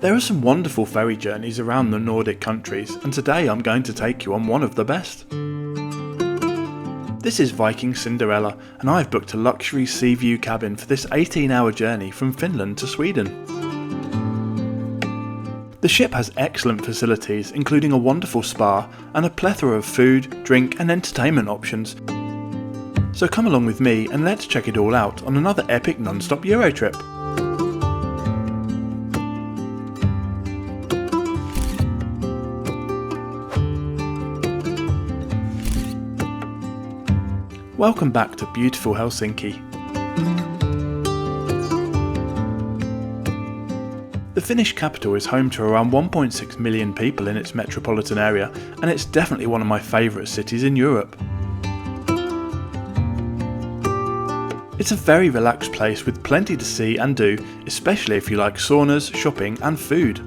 There are some wonderful ferry journeys around the Nordic countries, and today I'm going to take you on one of the best. This is Viking Cinderella, and I've booked a luxury sea view cabin for this 18-hour journey from Finland to Sweden. The ship has excellent facilities, including a wonderful spa and a plethora of food, drink and entertainment options. So come along with me and let's check it all out on another epic Nonstop Eurotrip. Welcome back to beautiful Helsinki. The Finnish capital is home to around 1.6 million people in its metropolitan area, and it's definitely one of my favourite cities in Europe. It's a very relaxed place with plenty to see and do, especially if you like saunas, shopping and food.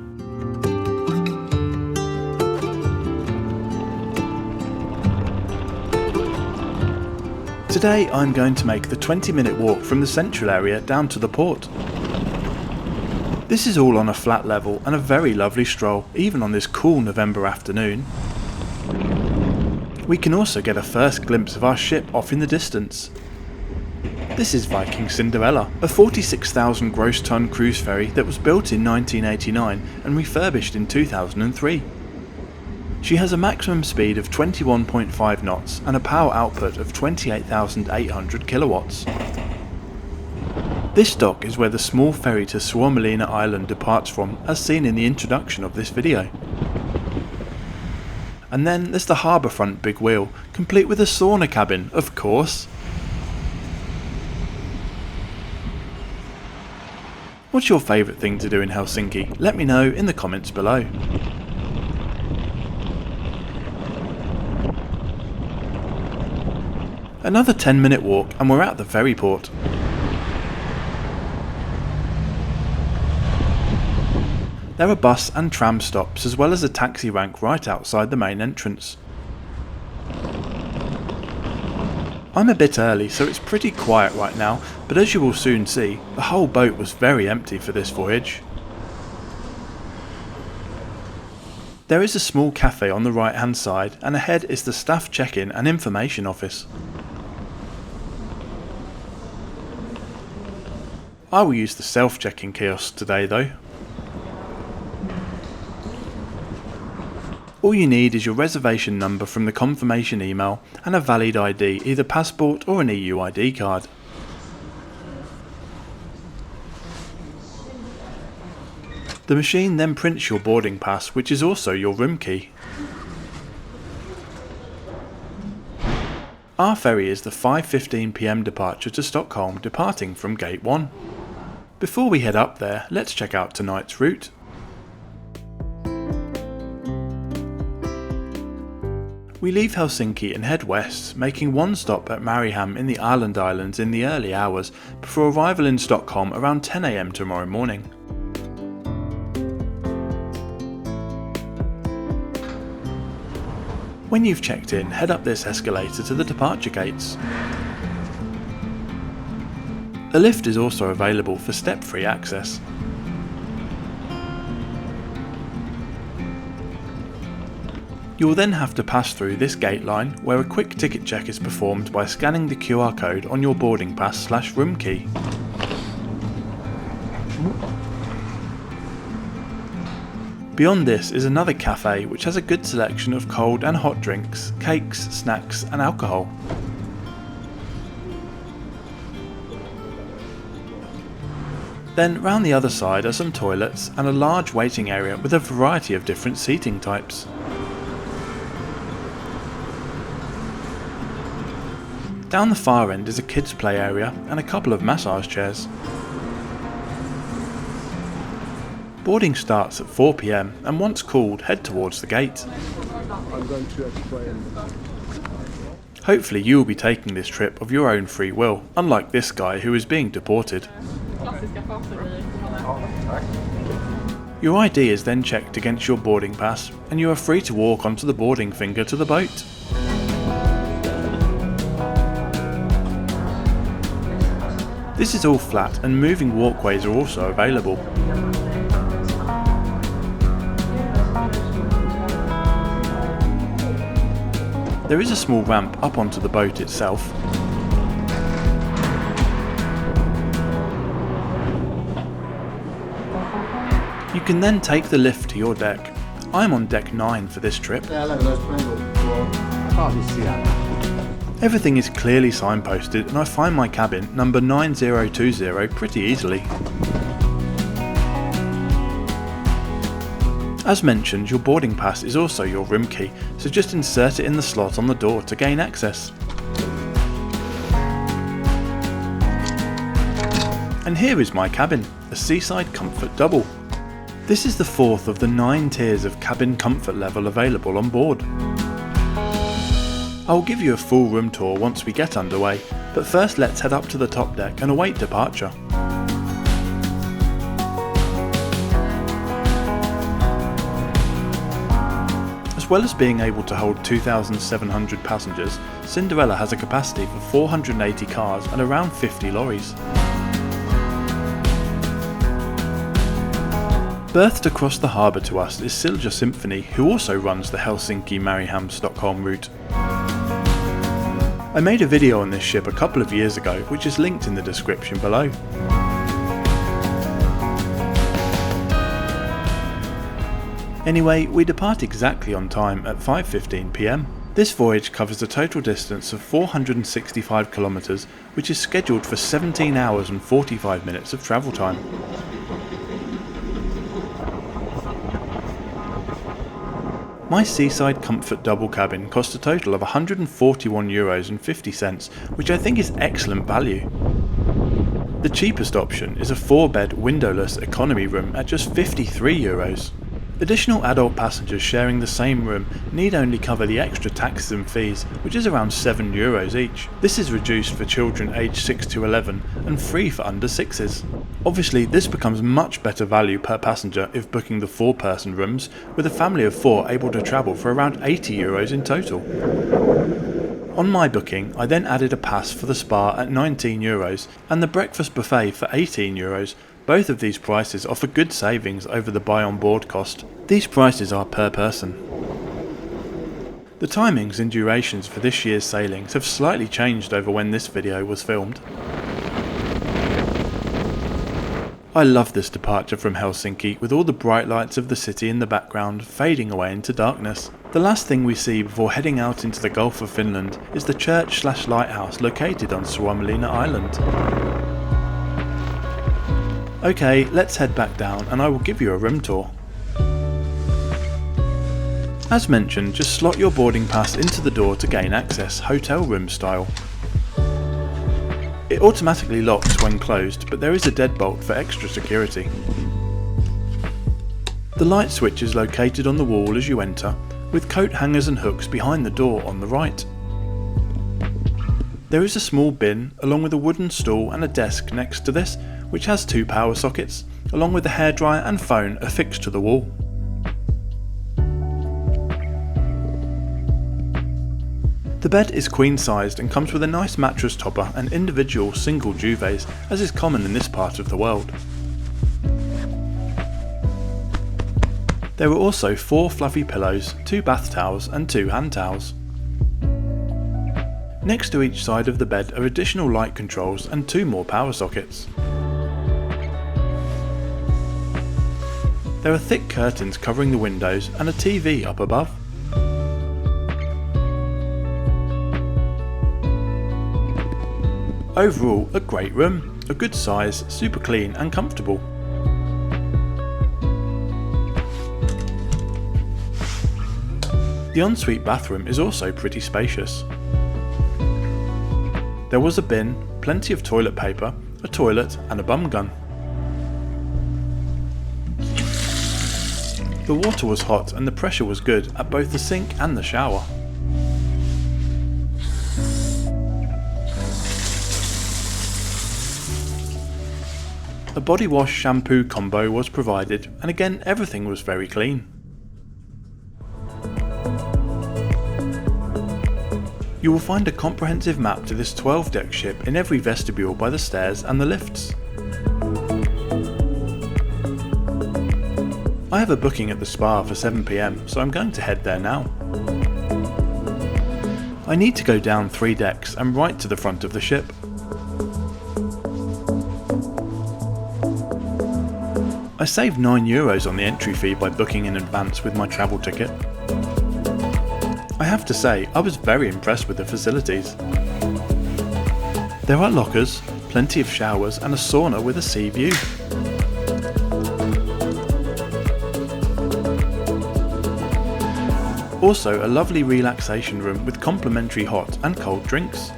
Today I'm going to make the 20-minute walk from the central area down to the port. This is all on a flat level and a very lovely stroll, even on this cool November afternoon. We can also get a first glimpse of our ship off in the distance. This is Viking Cinderella, a 46,000 gross ton cruise ferry that was built in 1989 and refurbished in 2003. She has a maximum speed of 21.5 knots and a power output of 28,800 kilowatts. This dock is where the small ferry to Suomenlinna Island departs from, as seen in the introduction of this video. And then there's the harbourfront big wheel, complete with a sauna cabin, of course. What's your favourite thing to do in Helsinki? Let me know in the comments below. Another 10-minute walk and we're at the ferry port. There are bus and tram stops as well as a taxi rank right outside the main entrance. I'm a bit early so it's pretty quiet right now, but as you will soon see, the whole boat was very empty for this voyage. There is a small cafe on the right hand side and ahead is the staff check-in and information office. I will use the self-check-in kiosk today though. All you need is your reservation number from the confirmation email and a valid ID, either passport or an EU ID card. The machine then prints your boarding pass, which is also your room key. Our ferry is the 5:15 PM departure to Stockholm, departing from Gate 1. Before we head up there, let's check out tonight's route. We leave Helsinki and head west, making one stop at Mariehamn in the Islands in the early hours, before arrival in Stockholm around 10 AM tomorrow morning. When you've checked in, head up this escalator to the departure gates. A lift is also available for step-free access. You will then have to pass through this gate line where a quick ticket check is performed by scanning the QR code on your boarding pass/room key. Beyond this is another cafe which has a good selection of cold and hot drinks, cakes, snacks and alcohol. Then round the other side are some toilets and a large waiting area with a variety of different seating types. Down the far end is a kids play area and a couple of massage chairs. Boarding starts at 4 PM and once called, head towards the gate. I'm going to explain. Hopefully you will be taking this trip of your own free will, unlike this guy who is being deported. Your ID is then checked against your boarding pass and you are free to walk onto the boarding finger to the boat. This is all flat and moving walkways are also available. There is a small ramp up onto the boat itself. You can then take the lift to your deck. I'm on deck 9 for this trip. Everything is clearly signposted and I find my cabin, number 9020, pretty easily. As mentioned, your boarding pass is also your room key, so just insert it in the slot on the door to gain access. And here is my cabin, a Seaside Comfort Double. This is the 4th of the 9 tiers of cabin comfort level available on board. I will give you a full room tour once we get underway, but first let's head up to the top deck and await departure. As well as being able to hold 2,700 passengers, Cinderella has a capacity for 480 cars and around 50 lorries. Berthed across the harbour to us is Silja Symphony, who also runs the Helsinki-Stockholm route. I made a video on this ship a couple of years ago, which is linked in the description below. Anyway, we depart exactly on time at 5:15 PM. This voyage covers a total distance of 465 kilometres, which is scheduled for 17 hours and 45 minutes of travel time. My Seaside Comfort Double cabin cost a total of €141.50, which I think is excellent value. The cheapest option is a 4-bed windowless economy room at just €53. Additional adult passengers sharing the same room need only cover the extra taxes and fees, which is around €7 each. This is reduced for children aged 6 to 11 and free for under 6s. Obviously, this becomes much better value per passenger if booking the 4-person rooms, with a family of 4 able to travel for around €80 in total. On my booking, I then added a pass for the spa at €19 and the breakfast buffet for €18. Both of these prices offer good savings over the buy on board cost. These prices are per person. The timings and durations for this year's sailings have slightly changed over when this video was filmed. I love this departure from Helsinki, with all the bright lights of the city in the background fading away into darkness. The last thing we see before heading out into the Gulf of Finland is the church/lighthouse located on Suomenlinna Island. Okay, let's head back down and I will give you a room tour. As mentioned, just slot your boarding pass into the door to gain access, hotel room style. It automatically locks when closed, but there is a deadbolt for extra security. The light switch is located on the wall as you enter, with coat hangers and hooks behind the door on the right. There is a small bin, along with a wooden stool and a desk next to this, which has 2 power sockets, along with the hairdryer and phone affixed to the wall. The bed is queen-sized and comes with a nice mattress topper and individual single duvets, as is common in this part of the world. There are also 4 fluffy pillows, 2 bath towels and 2 hand towels. Next to each side of the bed are additional light controls and 2 more power sockets. There are thick curtains covering the windows and a TV up above. Overall, a great room, a good size, super clean and comfortable. The ensuite bathroom is also pretty spacious. There was a bin, plenty of toilet paper, a toilet and a bum gun. The water was hot and the pressure was good at both the sink and the shower. A body wash shampoo combo was provided, and again everything was very clean. You will find a comprehensive map to this 12-deck ship in every vestibule by the stairs and the lifts. I have a booking at the spa for 7 PM, so I'm going to head there now. I need to go down 3 decks and right to the front of the ship. I saved €9 on the entry fee by booking in advance with my travel ticket. I have to say, I was very impressed with the facilities. There are lockers, plenty of showers and a sauna with a sea view. Also a lovely relaxation room with complimentary hot and cold drinks.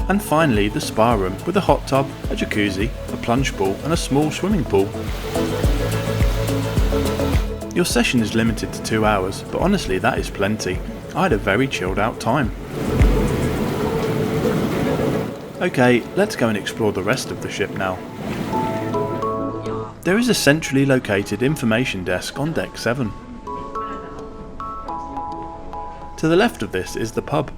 And finally the spa room with a hot tub, a jacuzzi, a plunge pool and a small swimming pool. Your session is limited to 2 hours, but honestly that is plenty. I had a very chilled out time. Okay, let's go and explore the rest of the ship now. There is a centrally located information desk on deck 7. To the left of this is the pub.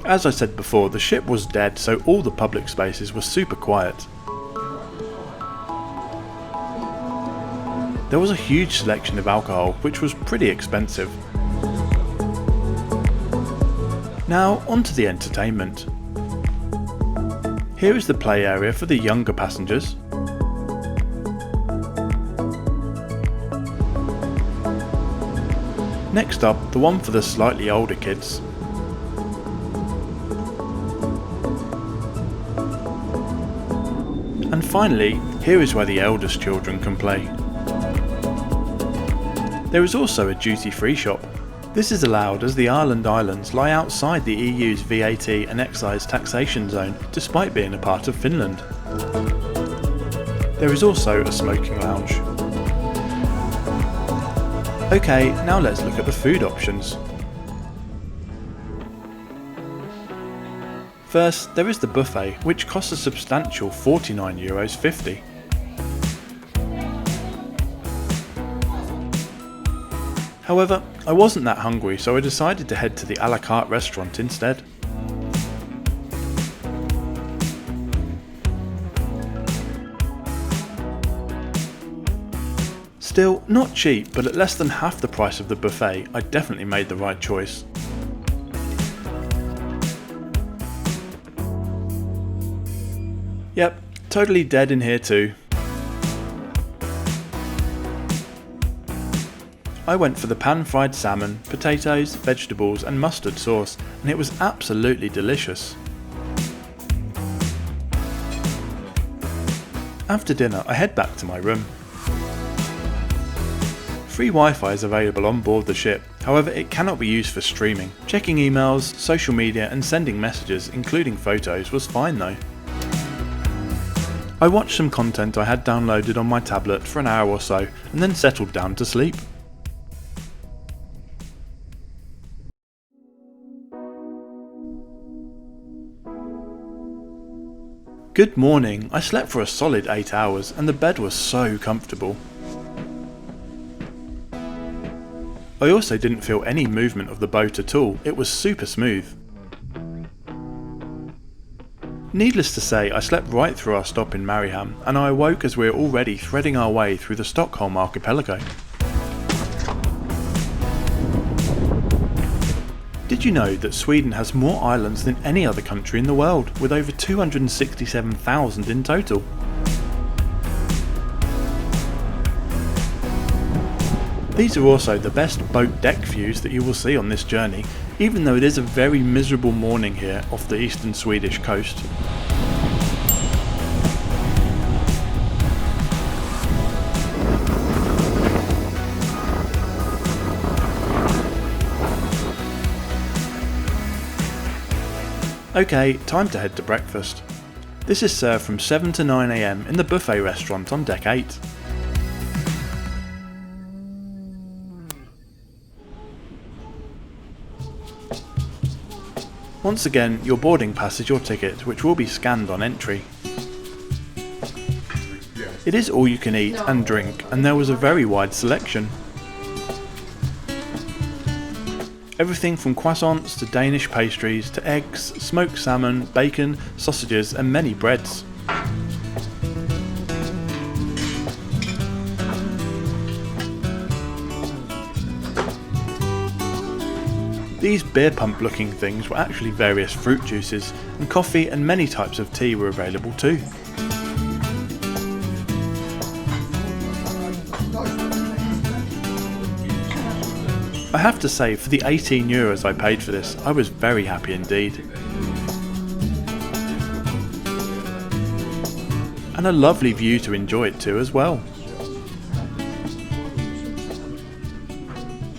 As I said before, the ship was dead, so all the public spaces were super quiet. There was a huge selection of alcohol, which was pretty expensive. Now onto the entertainment. Here is the play area for the younger passengers. Next up, the one for the slightly older kids. And finally, here is where the eldest children can play. There is also a duty-free shop. This is allowed as the Ireland Islands lie outside the EU's VAT and excise taxation zone, despite being a part of Finland. There is also a smoking lounge. Okay, now let's look at the food options. First, there is the buffet, which costs a substantial €49.50. However, I wasn't that hungry, so I decided to head to the a la carte restaurant instead. Still, not cheap, but at less than half the price of the buffet, I definitely made the right choice. Yep, totally dead in here too. I went for the pan-fried salmon, potatoes, vegetables and mustard sauce, and it was absolutely delicious. After dinner, I head back to my room. Free Wi-Fi is available on board the ship, however it cannot be used for streaming. Checking emails, social media and sending messages, including photos, was fine though. I watched some content I had downloaded on my tablet for an hour or so, and then settled down to sleep. Good morning. I slept for a solid 8 hours and the bed was so comfortable. I also didn't feel any movement of the boat at all, it was super smooth. Needless to say, I slept right through our stop in Mariehamn, and I awoke as we were already threading our way through the Stockholm archipelago. Did you know that Sweden has more islands than any other country in the world, with over 267,000 in total? These are also the best boat deck views that you will see on this journey, even though it is a very miserable morning here off the eastern Swedish coast. Okay, time to head to breakfast. This is served from 7 to 9 AM in the buffet restaurant on deck 8. Once again, your boarding pass is your ticket, which will be scanned on entry. It is all you can eat and drink, and there was a very wide selection. Everything from croissants to Danish pastries to eggs, smoked salmon, bacon, sausages and many breads. These beer pump looking things were actually various fruit juices, and coffee and many types of tea were available too. I have to say, for the 18 euros I paid for this, I was very happy indeed. And a lovely view to enjoy it too as well.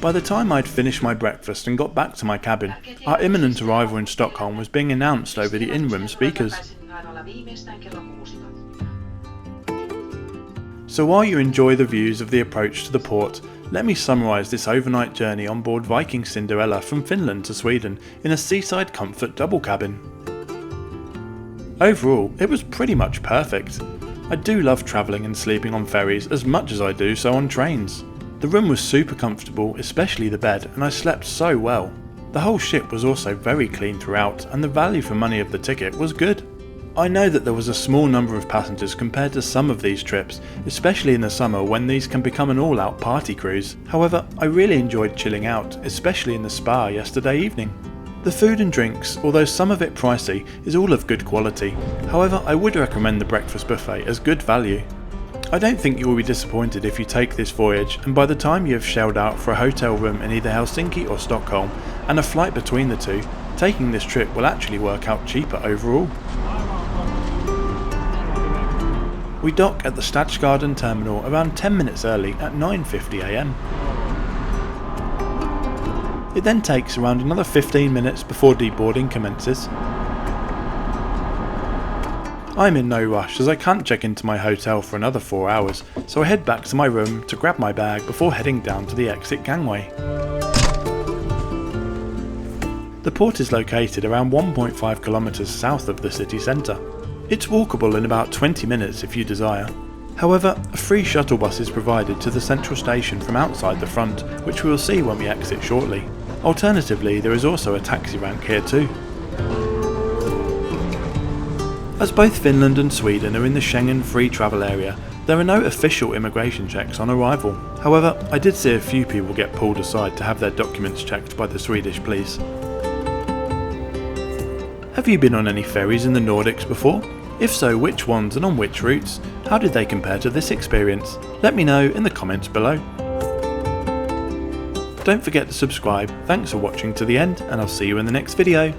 By the time I'd finished my breakfast and got back to my cabin, our imminent arrival in Stockholm was being announced over the in-room speakers. So while you enjoy the views of the approach to the port, let me summarise this overnight journey on board Viking Cinderella from Finland to Sweden in a Seaside Comfort Double cabin. Overall, it was pretty much perfect. I do love travelling and sleeping on ferries as much as I do so on trains. The room was super comfortable, especially the bed, and I slept so well. The whole ship was also very clean throughout, and the value for money of the ticket was good. I know that there was a small number of passengers compared to some of these trips, especially in the summer when these can become an all-out party cruise. However, I really enjoyed chilling out, especially in the spa yesterday evening. The food and drinks, although some of it pricey, is all of good quality. However, I would recommend the breakfast buffet as good value. I don't think you will be disappointed if you take this voyage, and by the time you have shelled out for a hotel room in either Helsinki or Stockholm, and a flight between the two, taking this trip will actually work out cheaper overall. We dock at the Stadsgarden terminal around 10 minutes early at 9:50 am. It then takes around another 15 minutes before deboarding commences. I'm in no rush as I can't check into my hotel for another 4 hours, so I head back to my room to grab my bag before heading down to the exit gangway. The port is located around 1.5 kilometers south of the city centre. It's walkable in about 20 minutes if you desire. However, a free shuttle bus is provided to the central station from outside the front, which we will see when we exit shortly. Alternatively, there is also a taxi rank here too. As both Finland and Sweden are in the Schengen free travel area, there are no official immigration checks on arrival. However, I did see a few people get pulled aside to have their documents checked by the Swedish police. Have you been on any ferries in the Nordics before? If so, which ones and on which routes? How did they compare to this experience? Let me know in the comments below. Don't forget to subscribe. Thanks for watching to the end, and I'll see you in the next video.